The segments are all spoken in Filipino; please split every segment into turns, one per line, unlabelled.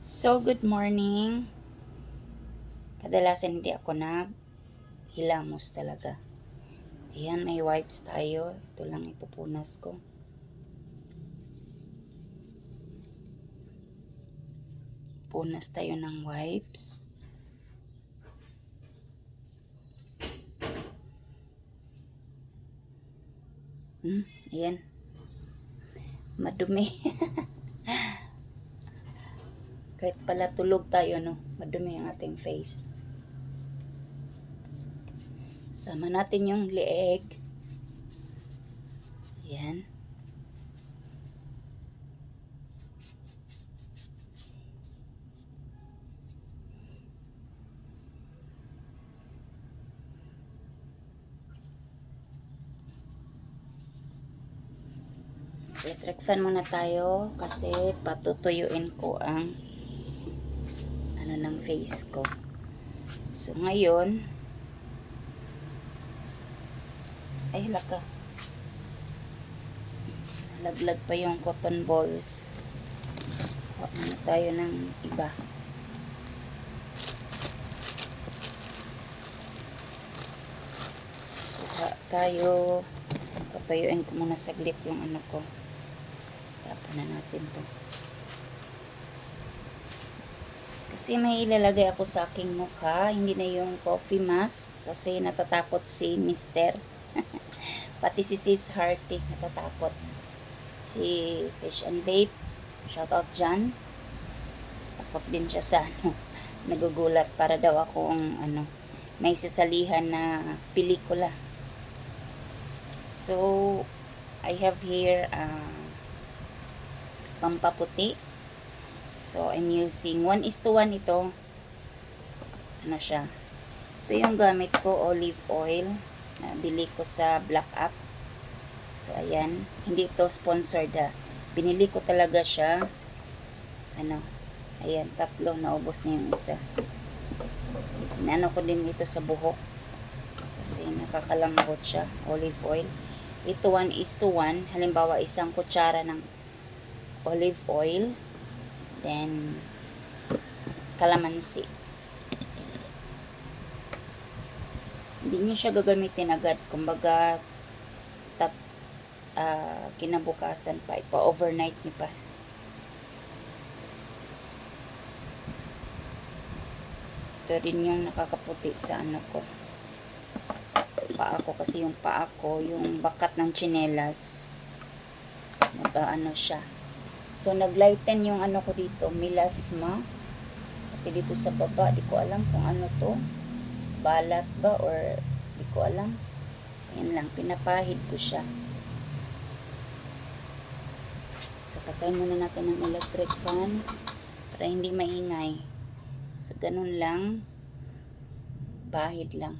So, good morning. Kadalasan hindi ako hilamos talaga. Ayan, may wipes tayo. Ito lang ipupunas ko. Punas tayo ng wipes. Ayan. Madumi. Kahit pala tulog tayo, no? Madumi ang ating face. Sama natin yung leeg. Ayan. Electric fan muna tayo kasi patutuyuin ko ang ng face ko. So, ngayon, ay laka. Nalaglag pa yung cotton balls. Kuha muna tayo ng iba. Kuha tayo. Patuyuin ko muna saglit yung ano ko. Tapon na natin to. Kasi may ilalagay ako sa aking mukha. Hindi na yung coffee mask. Kasi natatakot si Mister. Pati si Sis Hearty natatakot. Si Fish and Vape. Shoutout dyan. Takot din siya sa nagugulat para daw akong may sasalihan na pelikula. So, I have here pampaputi. So, I'm using 1:1 ito. Ano siya? Ito yung gamit ko, olive oil. Nabili ko sa Black App. So, ayan. Hindi ito sponsored. Binili ko talaga siya. Ayan, 3. Naubos na yung isa. Inano ko din ito sa buhok. Kasi nakakalambot siya. Olive oil. Ito 1:1. Halimbawa, 1 kutsara ng olive oil. Then, kalamansi. Hindi nyo siya gagamitin agad. Kumbaga, kinabukasan pa. Ipa-overnight nyo pa. Ito rin yung nakakaputi sa ano ko. Sa paa ko. Kasi yung paa ko, yung bakat ng tsinelas, siya. So, naglighten yung ano ko dito, melasma. Pati dito sa baba, di ko alam kung ano to. Balat ba or di ko alam. Ayan lang, pinapahid ko siya. So, patayin muna natin ang electric fan para hindi maingay. So, ganun lang. Pahid lang.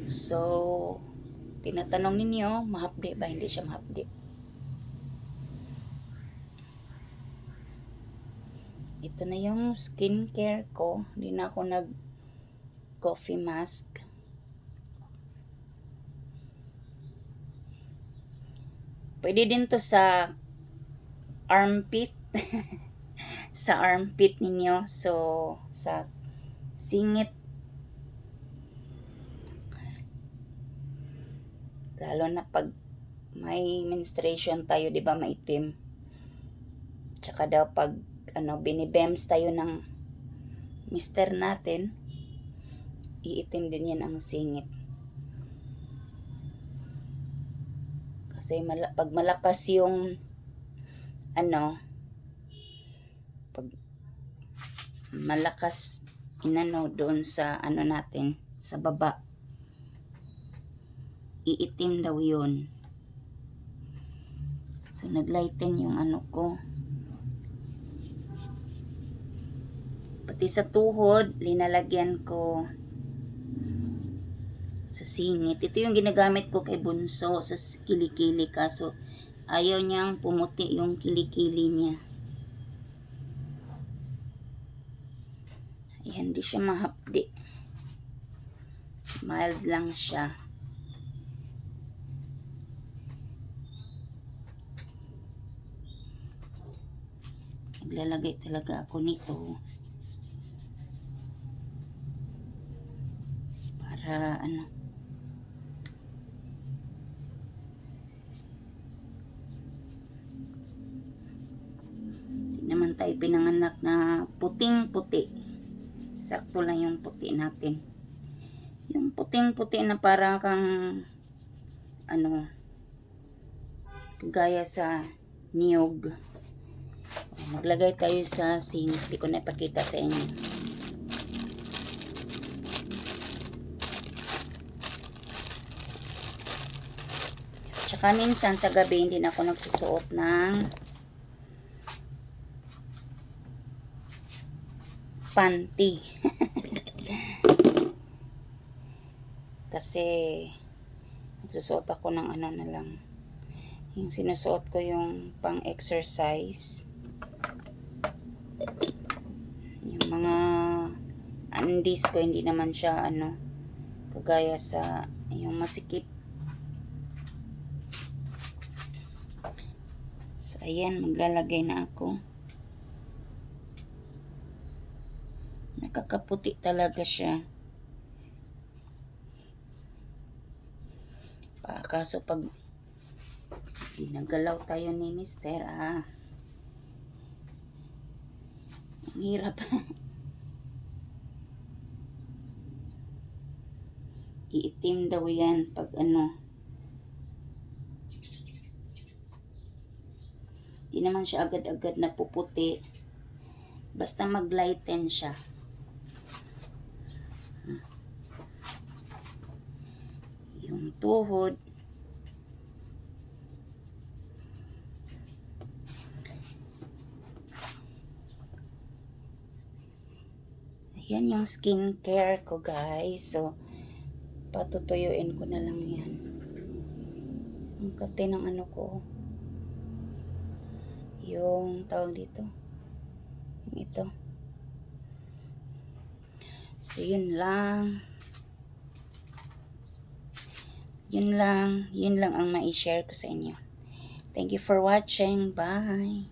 So, tinatanong ninyo, mahapdi ba? Hindi siya mahapdi. Ito na yung skincare ko. Hindi na ako nag-coffee mask. Pwede din to sa armpit. Sa armpit ninyo. So, sa singit. Lalo na pag may menstruation tayo, di ba, maitim. Tsaka daw pag binibems tayo ng mister natin, iitim din yan ang singit. Kasi pag malakas yung pag malakas doon sa natin, sa baba, iitim daw yun. So, naglighten yung ko. Pati sa tuhod, linalagyan ko sa singit. Ito yung ginagamit ko kay Bunso sa kilikili, kaso ayaw niyang pumuti yung kilikili niya. Ayan, di siya mahapdi. Mild lang siya. Maglalagay talaga ako nito para ano, di naman tayo pinanganak na puting-puti. Sakto lang yung puti natin. Yung puting-puti na para kang ano, kagaya sa niyog. Maglagay tayo sa sink. Hindi ko na ipakita sa inyo. Tsaka minsan sa gabi hindi na ako nagsusuot ng panty. Kasi nagsusuot ako ng ano na lang. Yung sinusuot ko yung pang exercise. Yung mga undies ko hindi naman siya ano kagaya sa yung masikip. So ayan, maglalagay na ako. Nakakaputi talaga siya. Kaso pag ginagalaw tayo ni Mister, ang hirap. Iitim daw yan pag ano. Di naman siya agad-agad na puputi. Basta mag-lighten siya. Yung tuhod. Ayan yung skincare ko, guys. So, patutuyuin ko na lang yan. Ang kate ng ano ko. Yung tawag dito. Ito. So, yun lang. Yun lang ang mai-share ko sa inyo. Thank you for watching. Bye.